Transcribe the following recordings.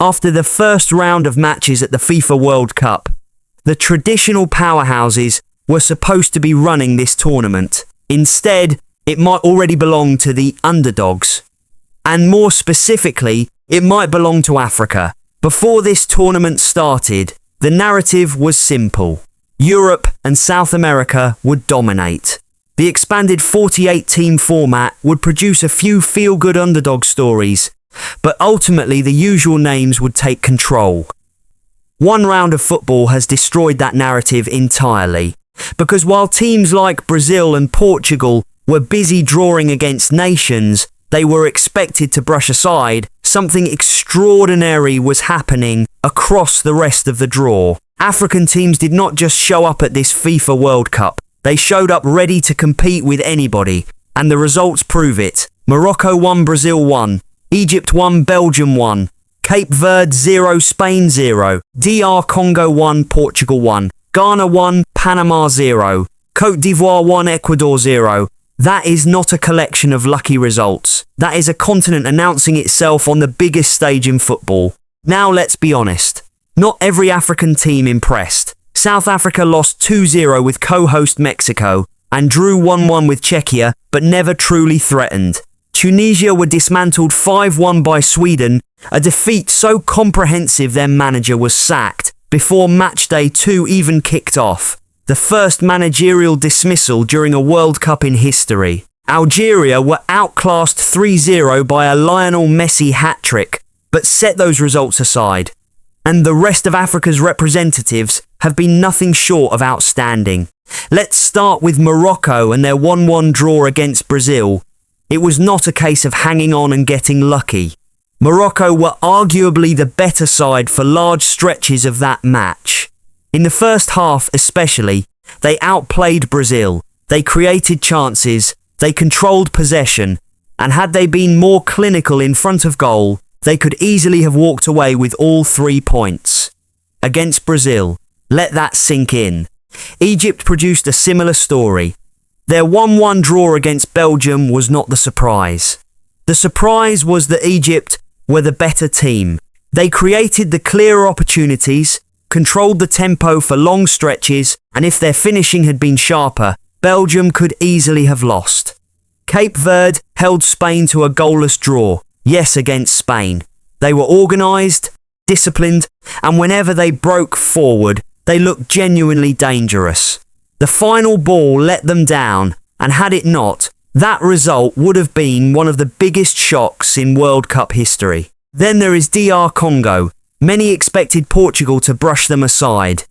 After the first round of matches at the FIFA World Cup, the traditional powerhouses were supposed to be running this tournament. Instead, it might already belong to the underdogs. And more specifically, it might belong to Africa. Before this tournament started, the narrative was simple. Europe and South America would dominate. The expanded 48-team format would produce a few feel-good underdog stories, but ultimately the usual names would take control. One round of football has destroyed that narrative entirely, because while teams like Brazil and Portugal were busy drawing against nations they were expected to brush aside, something extraordinary was happening across the rest of the draw. African teams did not just show up at this FIFA World Cup, they showed up ready to compete with anybody, and the results prove it. Morocco won, Brazil won. Egypt won, Belgium won. Cape Verde 0, Spain 0. DR Congo 1, Portugal 1. Ghana 1, Panama 0. Côte d'Ivoire 1, Ecuador 0. That is not a collection of lucky results. That is a continent announcing itself on the biggest stage in football. Now let's be honest. Not every African team impressed. South Africa lost 2-0 with co-host Mexico and drew 1-1 with Czechia, but never truly threatened. Tunisia were dismantled 5-1 by Sweden, a defeat so comprehensive their manager was sacked before matchday 2 even kicked off. The first managerial dismissal during a World Cup in history. Algeria were outclassed 3-0 by a Lionel Messi hat-trick, but set those results aside. And the rest of Africa's representatives have been nothing short of outstanding. Let's start with Morocco and their 1-1 draw against Brazil. It was not a case of hanging on and getting lucky. Morocco were arguably the better side for large stretches of that match. In the first half especially, they outplayed Brazil. They created chances, they controlled possession, and had they been more clinical in front of goal, they could easily have walked away with all 3 points. Against Brazil, let that sink in. Egypt produced a similar story. Their 1-1 draw against Belgium was not the surprise. The surprise was that Egypt were the better team. They created the clearer opportunities, controlled the tempo for long stretches, and if their finishing had been sharper, Belgium could easily have lost. Cape Verde held Spain to a goalless draw. Yes, against Spain. They were organised, disciplined, and whenever they broke forward, they looked genuinely dangerous. The final ball let them down, and had it not, that result would have been one of the biggest shocks in World Cup history. Then there is DR Congo. Many expected Portugal to brush them aside.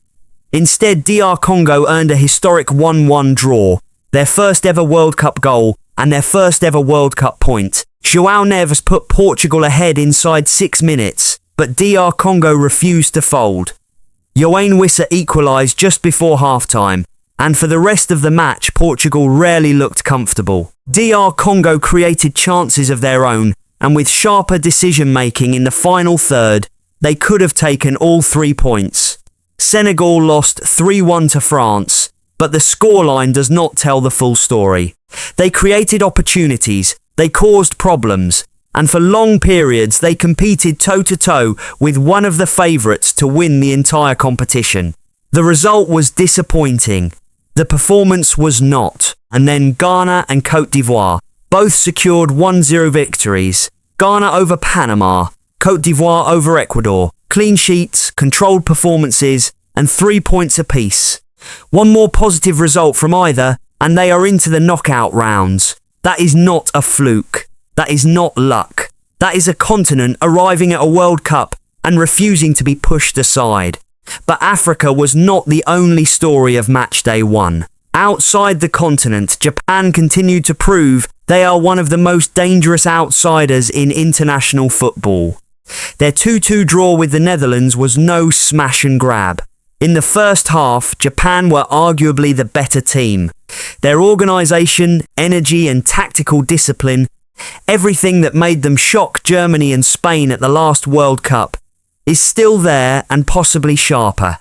Instead, DR Congo earned a historic 1-1 draw, their first ever World Cup goal and their first ever World Cup point. João Neves put Portugal ahead inside 6 minutes, but DR Congo refused to fold. Yoane Wissa equalised just before half-time, and for the rest of the match Portugal rarely looked comfortable. DR Congo created chances of their own, and with sharper decision-making in the final third, they could have taken all 3 points. Senegal lost 3-1 to France, but the scoreline does not tell the full story. They created opportunities, they caused problems, and for long periods they competed toe-to-toe with one of the favourites to win the entire competition. The result was disappointing. The performance was not. And then Ghana and Côte d'Ivoire both secured 1-0 victories. Ghana over Panama, Côte d'Ivoire over Ecuador. Clean sheets, controlled performances, and 3 points apiece. One more positive result from either, and they are into the knockout rounds. That is not a fluke. That is not luck. That is a continent arriving at a World Cup and refusing to be pushed aside. But Africa was not the only story of matchday 1. Outside the continent, Japan continued to prove they are one of the most dangerous outsiders in international football. Their 2-2 draw with the Netherlands was no smash and grab. In the first half, Japan were arguably the better team. Their organisation, energy and tactical discipline, everything that made them shock Germany and Spain at the last World Cup, is still there and possibly sharper.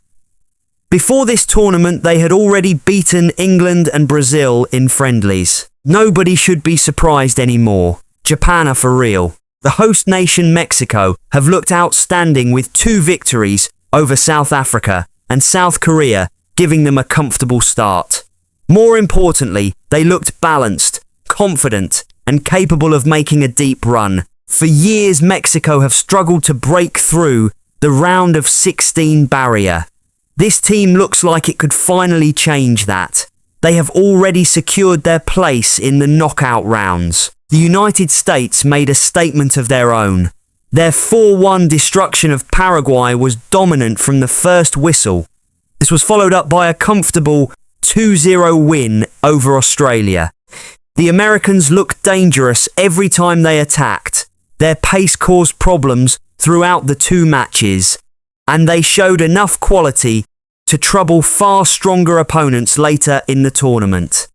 Before this tournament, they had already beaten England and Brazil in friendlies. Nobody should be surprised anymore. Japan are for real. The host nation Mexico have looked outstanding with 2 victories over South Africa and South Korea, giving them a comfortable start. More importantly, they looked balanced, confident, and capable of making a deep run. For years, Mexico have struggled to break through the round of 16 barrier. This team looks like it could finally change that. They have already secured their place in the knockout rounds. The United States made a statement of their own. Their 4-1 destruction of Paraguay was dominant from the first whistle. This was followed up by a comfortable 2-0 win over Australia. The Americans looked dangerous every time they attacked. Their pace caused problems throughout the 2 matches, and they showed enough quality to trouble far stronger opponents later in the tournament.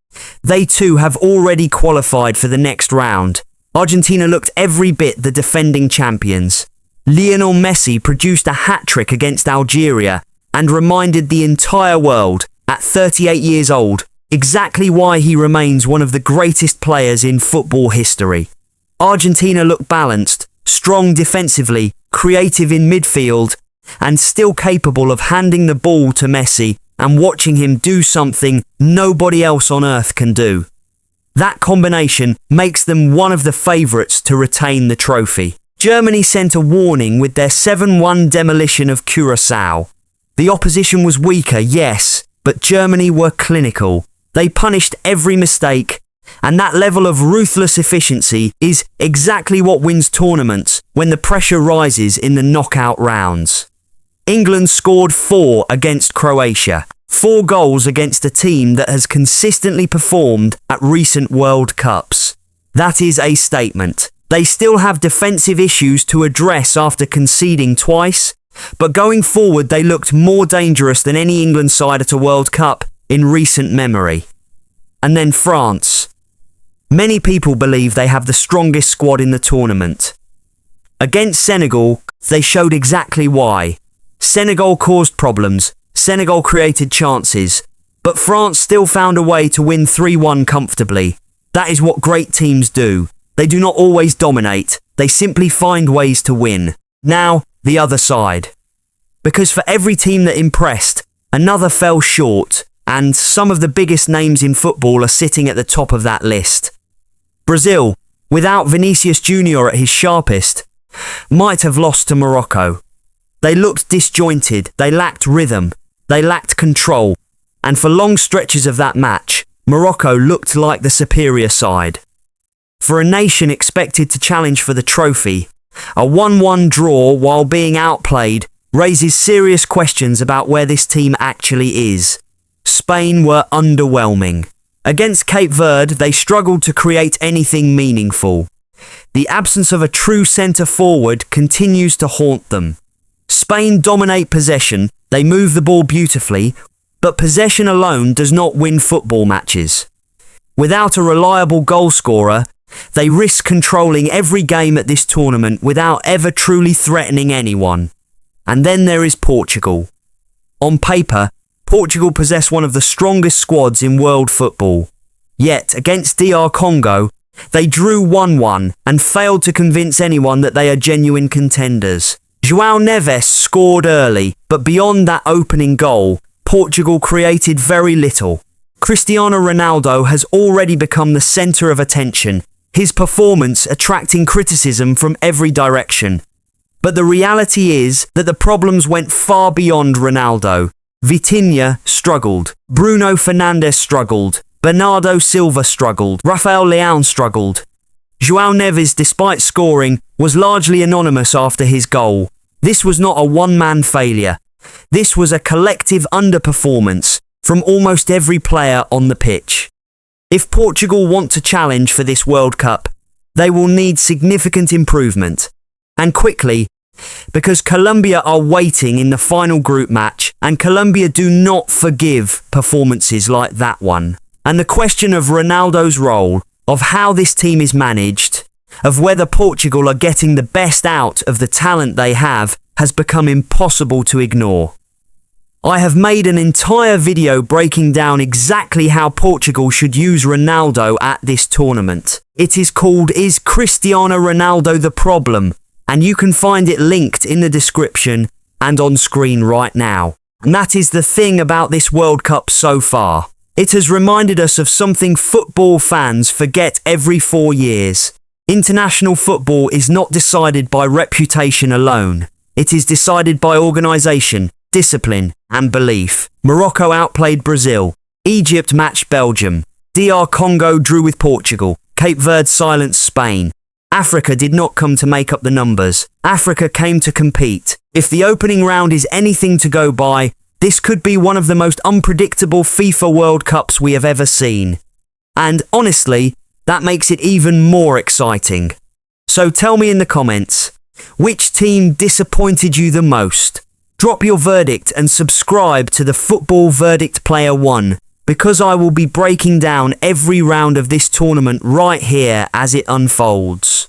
They too have already qualified for the next round. Argentina looked every bit the defending champions. Lionel Messi produced a hat-trick against Algeria and reminded the entire world, at 38 years old, exactly why he remains one of the greatest players in football history. Argentina looked balanced, strong defensively, creative in midfield, and still capable of handing the ball to Messi and watching him do something nobody else on earth can do. That combination makes them one of the favourites to retain the trophy. Germany sent a warning with their 7-1 demolition of Curaçao. The opposition was weaker, yes, but Germany were clinical. They punished every mistake, and that level of ruthless efficiency is exactly what wins tournaments when the pressure rises in the knockout rounds. England scored 4 against Croatia. 4 goals against a team that has consistently performed at recent World Cups. That is a statement. They still have defensive issues to address after conceding twice, but going forward they looked more dangerous than any England side at a World Cup in recent memory. And then France. Many people believe they have the strongest squad in the tournament. Against Senegal, they showed exactly why. Senegal caused problems, Senegal created chances, but France still found a way to win 3-1 comfortably. That is what great teams do. They do not always dominate, they simply find ways to win. Now, the other side. Because for every team that impressed, another fell short, and some of the biggest names in football are sitting at the top of that list. Brazil, without Vinicius Jr. at his sharpest, might have lost to Morocco. They looked disjointed, they lacked rhythm, they lacked control, and for long stretches of that match, Morocco looked like the superior side. For a nation expected to challenge for the trophy, a 1-1 draw while being outplayed raises serious questions about where this team actually is. Spain were underwhelming. Against Cape Verde, they struggled to create anything meaningful. The absence of a true centre-forward continues to haunt them. Spain dominate possession, they move the ball beautifully, but possession alone does not win football matches. Without a reliable goal scorer, they risk controlling every game at this tournament without ever truly threatening anyone. And then there is Portugal. On paper, Portugal possess one of the strongest squads in world football. Yet, against DR Congo, they drew 1-1 and failed to convince anyone that they are genuine contenders. João Neves scored early, but beyond that opening goal, Portugal created very little. Cristiano Ronaldo has already become the centre of attention, his performance attracting criticism from every direction. But the reality is that the problems went far beyond Ronaldo. Vitinha struggled, Bruno Fernandes struggled, Bernardo Silva struggled, Rafael Leão struggled. João Neves, despite scoring, was largely anonymous after his goal. This was not a one-man failure. This was a collective underperformance from almost every player on the pitch. If Portugal want to challenge for this World Cup, they will need significant improvement. And quickly, because Colombia are waiting in the final group match, and Colombia do not forgive performances like that one. And the question of Ronaldo's role, of how this team is managed, of whether Portugal are getting the best out of the talent they have, has become impossible to ignore. I have made an entire video breaking down exactly how Portugal should use Ronaldo at this tournament. It is called Is Cristiano Ronaldo the Problem? And you can find it linked in the description and on screen right now. And that is the thing about this World Cup so far. It has reminded us of something football fans forget every 4 years. International football is not decided by reputation alone. It is decided by organisation, discipline and belief. Morocco outplayed Brazil. Egypt matched Belgium. DR Congo drew with Portugal. Cape Verde silenced Spain. Africa did not come to make up the numbers. Africa came to compete. If the opening round is anything to go by, this could be one of the most unpredictable FIFA World Cups we have ever seen. And honestly, that makes it even more exciting. So tell me in the comments, which team disappointed you the most? Drop your verdict and subscribe to the Football Verdict Player 1 because I will be breaking down every round of this tournament right here as it unfolds.